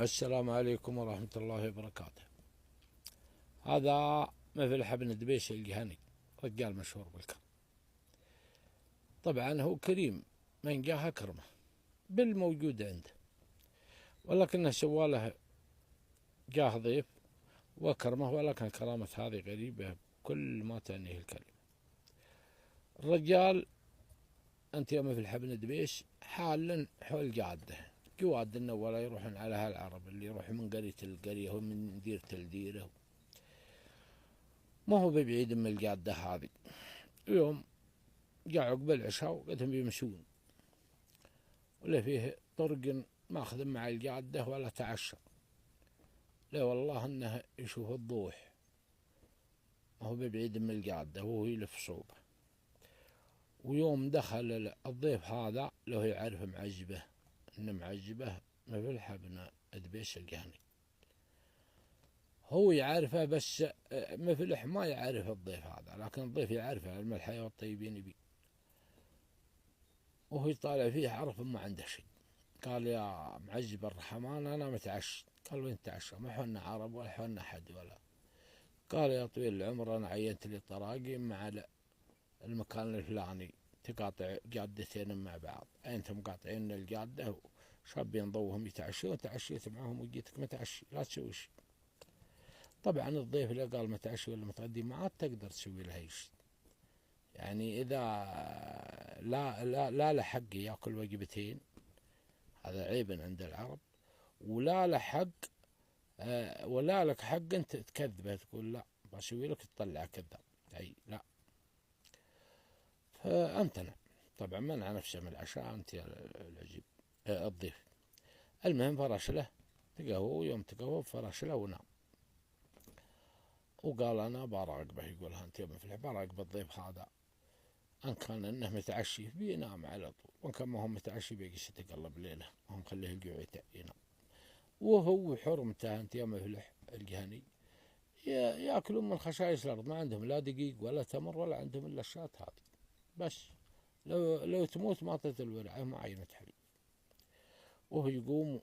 السلام عليكم ورحمة الله وبركاته. هذا مفلح بن دبيش الجهني، رجال مشهور بالكرم. طبعا هو كريم، من جاه كرمه بالموجود عنده، ولكنه سواله جاه ضيف وكرمه، ولكن كرامة هذه غريبة كل ما تعنيه الكلمة. الرجال أنت يا مفلح بن دبيش حالا حول جاده جواد إنه ولا يروحون على هالعرب اللي يروح من قرية لقرية ومن ديرة لديرة، ما هو ببعيد من الجادة هذه. يوم جاء عقب العشاء وقدهم يمشون، ولا فيه طرق ماخذ مع الجادة ولا تعشى، لا والله انه يشوف الضوح، ما هو ببعيد من الجادة وهو يلف صوبه. ويوم دخل الضيف هذا لو يعرف معجبه، ان معجبه مفلح بن دبيش الجهني، هو يعرفه بس مفلح ما يعرف الضيف هذا، لكن الضيف يعرفه، الملحية والطيبين بي، وهو يطالع فيه عرف ما عنده شيء. قال يا معجب الرحمن أنا متعشى. قال وين تعشى؟ ما حنا عرب ولا حنا حد ولا. قال يا طويل العمر أنا عينت لي طراقي مع المكان الفلاني تقاطع جادتين مع بعض، أنتم مقاطعين الجادة شابين ضوهم يتعشون، تعشيت معهم وجيتك متعشي، لا تسوي شيء. طبعا الضيف اللي قال متعشي ولا متغدي ما عاد تقدر تسوي له شيء، يعني إذا لا لحق ياكل وجبتين هذا عيب عند العرب، ولا لحق ولا لك حق انت تكذبه تقول لا بسوي لك تطلع كذاب، اي لا. فامتنع، طبعا منع نفسه من العشاء انت العجيب الضيف. المهم فرش له تقهوه، يوم تقهوه فرش له ونام، وقال انا براقبه، يقولها انت يوم في براقب الضيف هذا، ان كان انه متعشي بينام على طول، وان كان ما هو متعشي بيجلس يتقلب ليله، ما هو مخليه الجوع ينام. وهو حرمته انت يا مفلح الجهني ياكلون من خشايش الارض، ما عندهم لا دقيق ولا تمر ولا عندهم الا الشاة هذه بس. لو تموت ماتت الورعة ما عينت حليب. وهو يقوم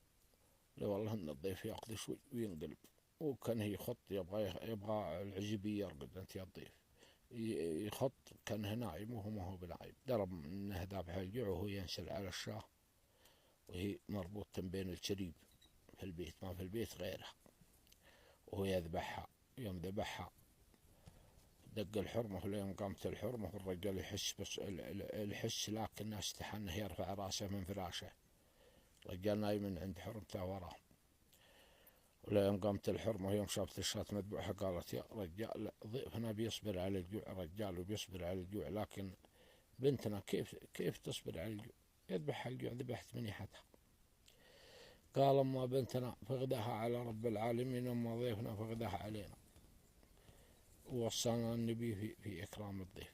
لو والله ان الضيف ياخذ شوي وينقلب، وكان يخط يبغى العجيبي يرقد انت يا الضيف، يخط كانه نايم وهو ما هو بنايم، درب انه ذابح الجوع وهو ينشل على الشاه وهي مربوطة بين الشريب في البيت، ما في البيت غيرها، وهو يذبحها. يوم ذبحها دق الحرمة، يوم قامت الحرمة والرجال يحس، بس الحس لكن استحى انه يرفع راسه من فراشه، الرجال نايم من عند حرمته وراه. ولا يوم قامت الحرمة يوم شافت الشاة مذبوحة قالت يا رجال ضيفنا بيصبر على الجوع، رجال وبيصبر على الجوع، لكن بنتنا كيف تصبر على الجوع؟ يذبح الجوع ذبحت منيحتها. قال اما بنتنا فغدها على رب العالمين، اما ضيفنا فغدها علينا. ووصانا النبي في إكرام الضيف.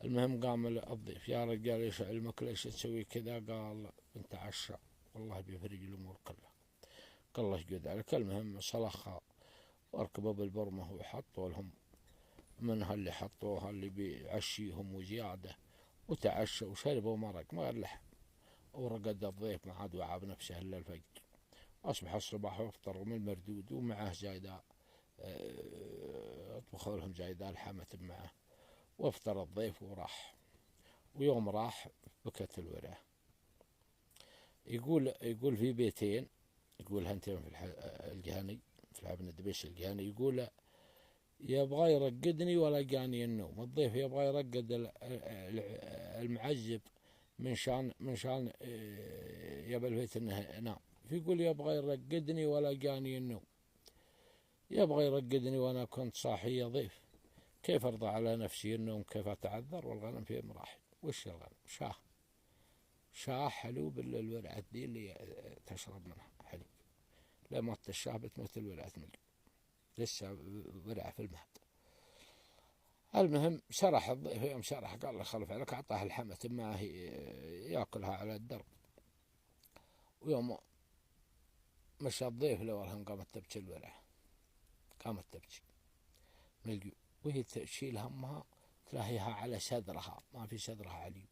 المهم قام الضيف يا رجال ايش علمك ليش تسوي كذا؟ قال انت عشى والله بيفرج الامور كلها. قال الله يجود عليك. المهم صلخها واركبوا بالبرمة وحطوا لهم منها اللي حطوها اللي بيعشيهم وزيادة، وتعشوا وشربوا مرق ما غير لحم. ورقد الضيف ما عاد وعى بنفسه الا الفجر. اصبح الصباح وافطر من المردود ومعه زايدة، اطبخوا لهم زايدة الحمة معه، وافطر الضيف وراح. ويوم راح بكت الورع. يقول في بيتين، يقول هنتين في الجهني في ابن الدبيش الجهني، يقول يبغى يرقدني ولا جاني النوم. الضيف يبغى يرقد المعجب من شان يبى البيت انه نام، فيقول يبغى يرقدني ولا جاني النوم، يبغى يرقدني وانا كنت صاحي يا ضيف، كيف ارضى على نفسي النوم كيف اتعذر والغنم في مراحل. وش الغنم؟ شاه حلوب الورعة دي اللي تشرب منها حليب، لا مات الشاه بتموت الورعة من لسه ورعة في المهد. المهم شرح الضيف، يوم شرح قال له خلف عليك، أعطاه الحمة معه يأكلها على الدرب. ويوم مشى الضيف لورهم قامت تبكي الورعة، قامت تبكي من الجوع، وهي تشيل همها تلاهيها على صدرها، ما في صدرها عليب.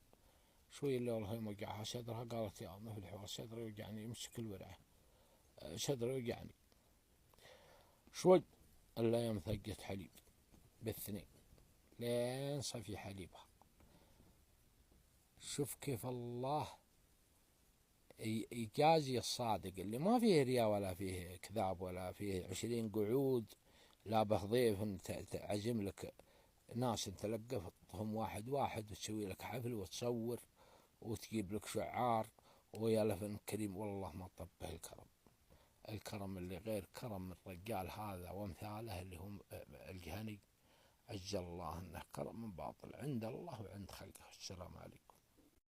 شوي اللي والله يوم وقعها صدرها قالت يا مفلح صدري وجعني، يمسك الورعة صدري يعني شوي الا يوم ثقت حليب بالاثنين لين صفي حليبها. شوف كيف الله يجازي الصادق اللي ما فيه رياء ولا فيه كذاب ولا فيه 20 قعود لا به ضيف تعزم لك ناس تلقفتهم واحد واحد وتسوي لك حفل وتصور وتجيب لك شعار ويا لفن كريم. والله ما طبه الكرم، الكرم اللي غير كرم الرجال هذا وامثاله اللي هم الجهني. عجل الله انه كرم من باطل عند الله وعند خلقه. السلام عليكم.